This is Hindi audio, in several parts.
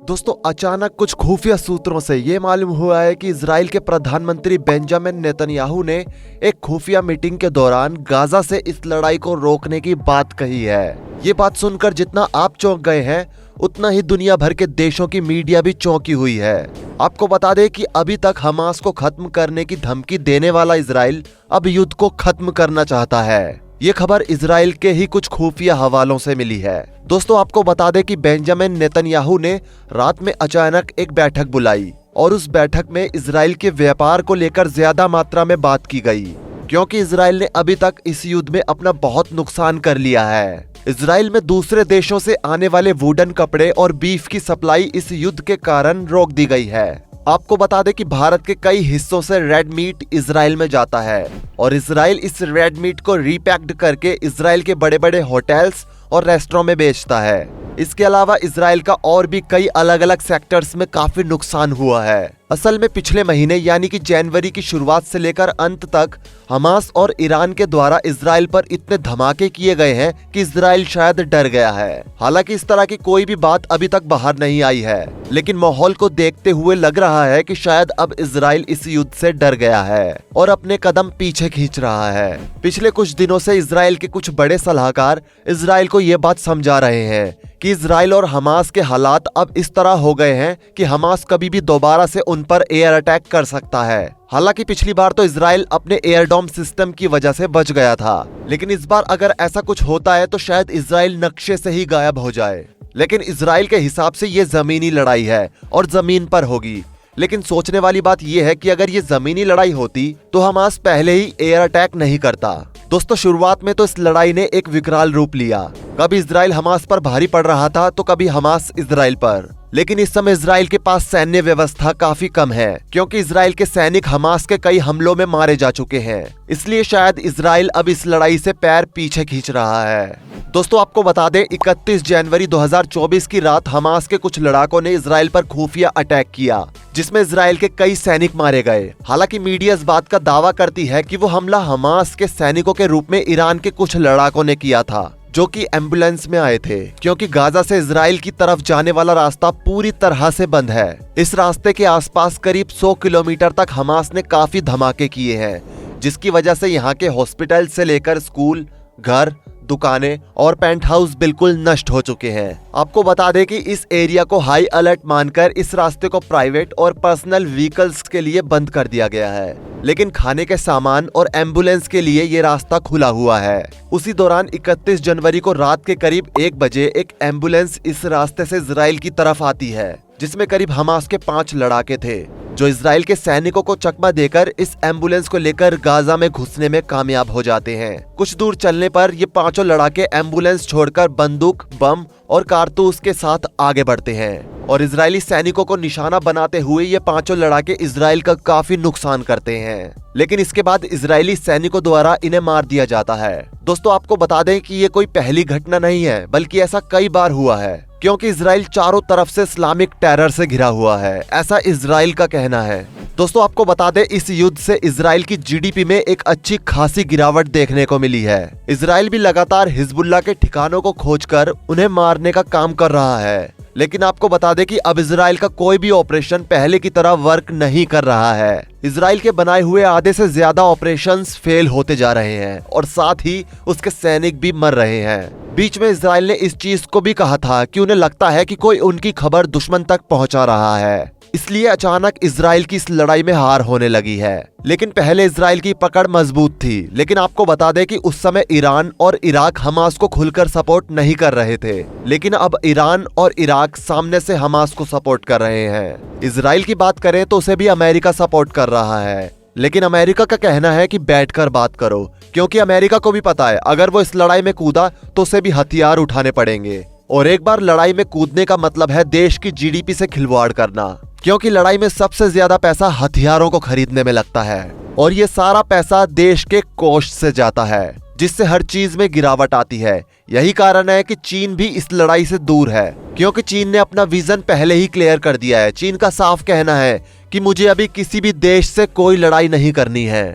दोस्तों, अचानक कुछ खुफिया सूत्रों से ये मालूम हुआ है कि इजराइल के प्रधानमंत्री बेंजामिन नेतन्याहू ने एक खुफिया मीटिंग के दौरान गाजा से इस लड़ाई को रोकने की बात कही है। ये बात सुनकर जितना आप चौंक गए हैं, उतना ही दुनिया भर के देशों की मीडिया भी चौंकी हुई है। आपको बता दें कि अभी तक हमास को खत्म करने की धमकी देने वाला इजराइल अब युद्ध को खत्म करना चाहता है। ये खबर इजराइल के ही कुछ खुफिया हवालों से मिली है। दोस्तों, आपको बता दें कि बेंजामिन नेतन्याहू ने रात में अचानक एक बैठक बुलाई और उस बैठक में इजराइल के व्यापार को लेकर ज्यादा मात्रा में बात की गई, क्योंकि इजराइल ने अभी तक इस युद्ध में अपना बहुत नुकसान कर लिया है। इजराइल में दूसरे देशों से आने वाले वुडन कपड़े और बीफ की सप्लाई इस युद्ध के कारण रोक दी गई है। आपको बता दें कि भारत के कई हिस्सों से रेड मीट इजराइल में जाता है और इजराइल इस रेड मीट को रीपैक्ड करके इजराइल के बड़े बड़े होटल्स और रेस्टोरेंट में बेचता है। इसके अलावा इजराइल का और भी कई अलग अलग सेक्टर्स में काफी नुकसान हुआ है। असल में पिछले महीने यानी कि जनवरी की शुरुआत से लेकर अंत तक हमास और ईरान के द्वारा इजराइल पर इतने धमाके किए गए हैं कि इजराइल शायद डर गया है। हालांकि इस तरह की कोई भी बात अभी तक बाहर नहीं आई है, लेकिन माहौल को देखते हुए लग रहा है कि शायद अब इजराइल इस युद्ध से डर गया है और अपने कदम पीछे खींच रहा है। पिछले कुछ दिनों से इजराइल के कुछ बड़े सलाहकार इजराइल को ये बात समझा रहे हैं कि इजराइल और हमास के हालात अब इस तरह हो गए हैं कि हमास कभी भी दोबारा से उन पर एयर अटैक कर सकता है। हालांकि पिछली बार तो इजराइल अपने एयरडोम सिस्टम की वजह से बच गया था, लेकिन इस बार अगर ऐसा कुछ होता है तो शायद इजराइल नक्शे से ही गायब हो जाए। लेकिन इजराइल के हिसाब से ये जमीनी लड़ाई है और जमीन पर होगी। लेकिन सोचने वाली बात यह है कि अगर ये जमीनी लड़ाई होती तो हमास पहले ही एयर अटैक नहीं करता। दोस्तों, शुरुआत में तो इस लड़ाई ने एक विकराल रूप लिया। कभी इजराइल हमास पर भारी पड़ रहा था तो कभी हमास इजराइल पर। लेकिन इस समय इजराइल के पास सैन्य व्यवस्था काफी कम है, क्योंकि इजराइल के सैनिक हमास के कई हमलों में मारे जा चुके हैं। इसलिए शायद इजराइल अब इस लड़ाई से पैर पीछे खींच रहा है। दोस्तों, आपको बता दें 31 जनवरी 2024 की रात हमास के कुछ लड़ाकों ने इजराइल पर खुफिया अटैक किया, जिसमें इजराइल के कई सैनिक मारे गए। हालांकि मीडिया इस बात का दावा करती है कि वो हमला हमास के सैनिकों के रूप में ईरान के कुछ लड़ाकों ने किया था, जो कि एम्बुलेंस में आए थे, क्योंकि गाजा से इजराइल की तरफ जाने वाला रास्ता पूरी तरह से बंद है। इस रास्ते के आसपास करीब 100 किलोमीटर तक हमास ने काफी धमाके किए हैं, जिसकी वजह से यहाँ के हॉस्पिटल से लेकर स्कूल, घर, दुकानें और पेंट हाउस बिल्कुल नष्ट हो चुके हैं। आपको बता दें कि इस एरिया को हाई अलर्ट मानकर इस रास्ते को प्राइवेट और पर्सनल व्हीकल्स के लिए बंद कर दिया गया है, लेकिन खाने के सामान और एम्बुलेंस के लिए ये रास्ता खुला हुआ है। उसी दौरान 31 जनवरी को रात के करीब 1 बजे एक एम्बुलेंस इस रास्ते से इजराइल की तरफ आती है, जिसमें करीब हमास के 5 लड़ाके थे, जो इजराइल के सैनिकों को चकमा देकर इस एम्बुलेंस को लेकर गाजा में घुसने में कामयाब हो जाते हैं। कुछ दूर चलने पर ये 5 लड़ाके एम्बुलेंस छोड़कर बंदूक, बम और कारतूस के साथ आगे बढ़ते हैं और इजरायली सैनिकों को निशाना बनाते हुए ये 5 लड़ाके इजराइल का काफी नुकसान करते हैं। लेकिन इसके बाद इजरायली सैनिकों द्वारा इन्हें मार दिया जाता है। दोस्तों, आपको बता दें कि ये कोई पहली घटना नहीं है, बल्कि ऐसा कई बार हुआ है, क्योंकि इजराइल चारों तरफ से इस्लामिक टेरर से घिरा हुआ है, ऐसा इजराइल का कहना है। दोस्तों, आपको बता दें इस युद्ध से इजराइल की जीडीपी में एक अच्छी खासी गिरावट देखने को मिली है। इजराइल भी लगातार हिजबुल्लाह के ठिकानों को खोजकर उन्हें मारने का काम कर रहा है। लेकिन आपको बता दें कि अब इजराइल का कोई भी ऑपरेशन पहले की तरह वर्क नहीं कर रहा है। इजराइल के बनाए हुए आधे से ज्यादा ऑपरेशंस फेल होते जा रहे हैं और साथ ही उसके सैनिक भी मर रहे हैं। बीच में इजराइल ने इस चीज को भी कहा था कि उन्हें लगता है कि कोई उनकी खबर दुश्मन तक पहुंचा रहा है, इसलिए अचानक इजराइल की इस लड़ाई में हार होने लगी है। लेकिन पहले इजराइल की पकड़ मजबूत थी, लेकिन आपको बता दें कि उस समय ईरान और इराक हमास को खुलकर सपोर्ट नहीं कर रहे थे। लेकिन अब ईरान और इराक सामने से हमास को सपोर्ट कर रहे हैं। इजराइल की बात करें तो उसे भी अमेरिका सपोर्ट कर रहा है, लेकिन अमेरिका का कहना है कि बैठकर बात करो, क्योंकि अमेरिका को भी पता है अगर वो इस लड़ाई में कूदा तो उसे भी हथियार उठाने पड़ेंगे। और एक बार लड़ाई में कूदने का मतलब है देश की जीडीपी से खिलवाड़ करना, क्योंकि लड़ाई में सबसे ज्यादा पैसा हथियारों को खरीदने में लगता है और ये सारा पैसा देश के कोष से जाता है, जिससे हर चीज में गिरावट आती है। यही कारण है कि चीन भी इस लड़ाई से दूर है, क्योंकि चीन ने अपना विजन पहले ही क्लियर कर दिया है। चीन का साफ कहना है कि मुझे अभी किसी भी देश से कोई लड़ाई नहीं करनी है।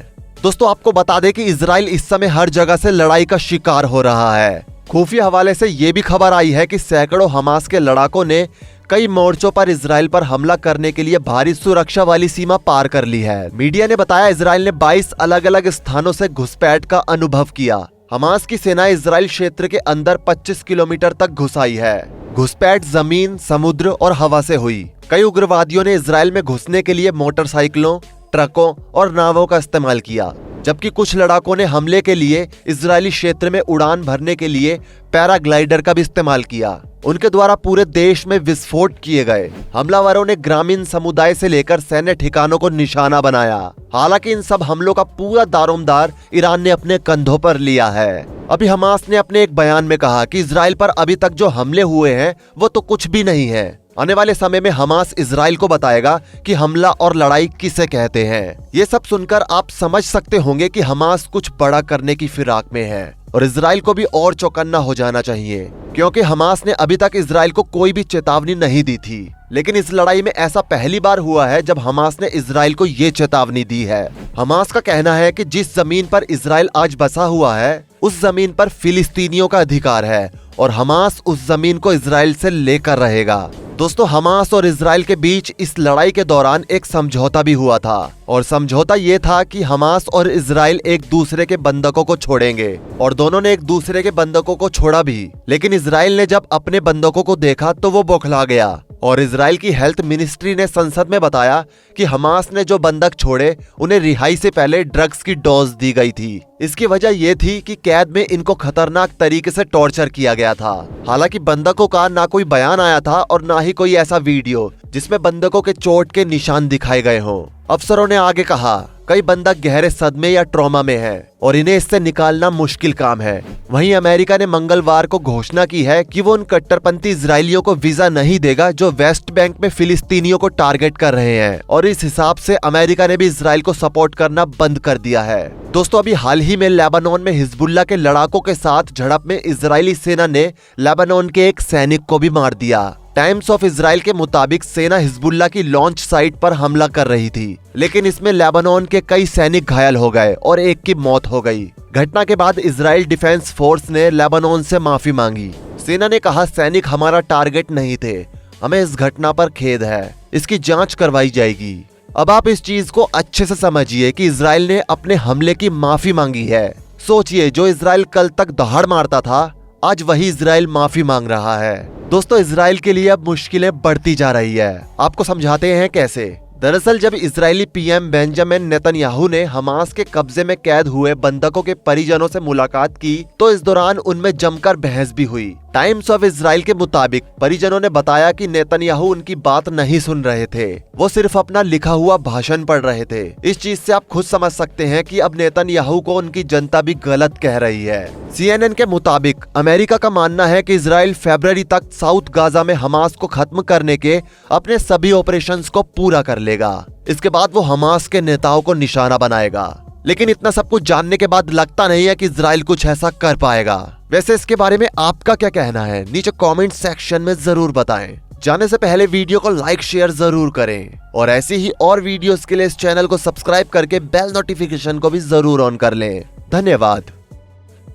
दोस्तों, आपको बता दें कि इजराइल इस समय हर जगह से लड़ाई का शिकार हो रहा है। खुफिया हवाले से ये भी खबर आई है कि सैकड़ों हमास के लड़ाकों ने कई मोर्चों पर इजराइल पर हमला करने के लिए भारी सुरक्षा वाली सीमा पार कर ली है। मीडिया ने बताया इजराइल ने 22 अलग अलग स्थानों से घुसपैठ का अनुभव किया। हमास की सेना इजराइल क्षेत्र के अंदर 25 किलोमीटर तक घुस आई है। घुसपैठ जमीन, समुद्र और हवा से हुई। कई उग्रवादियों ने इजराइल में घुसने के लिए मोटरसाइकिलों, ट्रकों और नावों का इस्तेमाल किया, जबकि कुछ लड़ाकों ने हमले के लिए इजरायली क्षेत्र में उड़ान भरने के लिए पैराग्लाइडर का भी इस्तेमाल किया। उनके द्वारा पूरे देश में विस्फोट किए गए। हमलावरों ने ग्रामीण समुदाय से लेकर सैन्य ठिकानों को निशाना बनाया। हालांकि इन सब हमलों का पूरा दारोमदार ईरान ने अपने कंधों पर लिया है। अभी हमास ने अपने एक बयान में कहा कि इजराइल पर अभी तक जो हमले हुए हैं वो तो कुछ भी नहीं है। आने वाले समय में हमास इजराइल को बताएगा कि हमला और लड़ाई किसे कहते हैं। ये सब सुनकर आप समझ सकते होंगे कि हमास कुछ बड़ा करने की फिराक में है और इजराइल को भी और चौकन्ना हो जाना चाहिए, क्योंकि हमास ने अभी तक इजराइल को कोई भी चेतावनी नहीं दी थी। लेकिन इस लड़ाई में ऐसा पहली बार हुआ है जब हमास ने इजराइल को ये चेतावनी दी है। हमास का कहना है कि जिस जमीन पर इजराइल आज बसा हुआ है उस जमीन पर फिलिस्तीनियों का अधिकार है और हमास उस जमीन को इजराइल से लेकर रहेगा। दोस्तों, हमास और इजराइल के बीच इस लड़ाई के दौरान एक समझौता भी हुआ था और समझौता ये था कि हमास और इजराइल एक दूसरे के बंधकों को छोड़ेंगे और दोनों ने एक दूसरे के बंधकों को छोड़ा भी। लेकिन इजराइल ने जब अपने बंधकों को देखा तो वो बौखला गया और इजराइल की हेल्थ मिनिस्ट्री ने संसद में बताया कि हमास ने जो बंधक छोड़े उन्हें रिहाई से पहले ड्रग्स की डोज दी गई थी। इसकी वजह यह थी कि कैद में इनको खतरनाक तरीके से टॉर्चर किया गया था। हालांकि बंधकों का ना कोई बयान आया था और ना ही कोई ऐसा वीडियो जिसमें बंधकों के चोट के निशान दिखाए गए हों। अफसरों ने आगे कहा कई बंधक गहरे सदमे या ट्रॉमा में हैं और इन्हें इससे निकालना मुश्किल काम है। वहीं अमेरिका ने मंगलवार को घोषणा की है कि वो उन कट्टरपंथी इजरायलियों को वीजा नहीं देगा जो वेस्ट बैंक में फिलिस्तीनियों को टारगेट कर रहे हैं और इस हिसाब से अमेरिका ने भी इजराइल को सपोर्ट करना बंद कर दिया है। दोस्तों, अभी हाल ही में लेबनान में हिजबुल्लाह के लड़ाकों के साथ झड़प में इजरायली सेना ने लेबनान के एक सैनिक को भी मार दिया। टाइम्स ऑफ इजराइल के मुताबिक सेना हिजबुल्लाह की लॉन्च साइट पर हमला कर रही थी, लेकिन इसमें लेबनान के कई सैनिक घायल हो गए और एक की मौत हो गई। घटना के बाद इजराइल डिफेंस फोर्स ने लेबनान से माफी मांगी। सेना ने कहा सैनिक हमारा टारगेट नहीं थे, हमें इस घटना पर खेद है, इसकी जांच करवाई जाएगी। अब आप इस चीज को अच्छे से समझिए कि इजराइल ने अपने हमले की माफी मांगी है। सोचिए, जो इजराइल कल तक दहाड़ मारता था आज वही इजराइल माफी मांग रहा है। दोस्तों, इजराइल के लिए अब मुश्किलें बढ़ती जा रही है। आपको समझाते हैं कैसे। दरअसल जब इजरायली पीएम बेंजामिन नेतन्याहू ने हमास के कब्जे में कैद हुए बंधकों के परिजनों से मुलाकात की तो इस दौरान उनमें जमकर बहस भी हुई। टाइम्स ऑफ इजराइल के मुताबिक परिजनों ने बताया कि नेतन्याहू उनकी बात नहीं सुन रहे थे, वो सिर्फ अपना लिखा हुआ भाषण पढ़ रहे थे। इस चीज से आप खुद समझ सकते हैं कि अब नेतन्याहू को उनकी जनता भी गलत कह रही है। CNN के मुताबिक अमेरिका का मानना है कि इजराइल फरवरी तक साउथ गाजा में हमास को खत्म करने के अपने सभी ऑपरेशंस को पूरा कर लेगा। इसके बाद वो हमास के नेताओं को निशाना बनाएगा। लेकिन इतना सब कुछ जानने के बाद लगता नहीं है कि इजराइल कुछ ऐसा कर पाएगा। वैसे इसके बारे में आपका क्या कहना है नीचे कमेंट सेक्शन में जरूर बताएं। जाने से पहले वीडियो को लाइक शेयर जरूर करें और ऐसी ही और वीडियोस के लिए इस चैनल को सब्सक्राइब करके बेल नोटिफिकेशन को भी जरूर ऑन कर लें। धन्यवाद।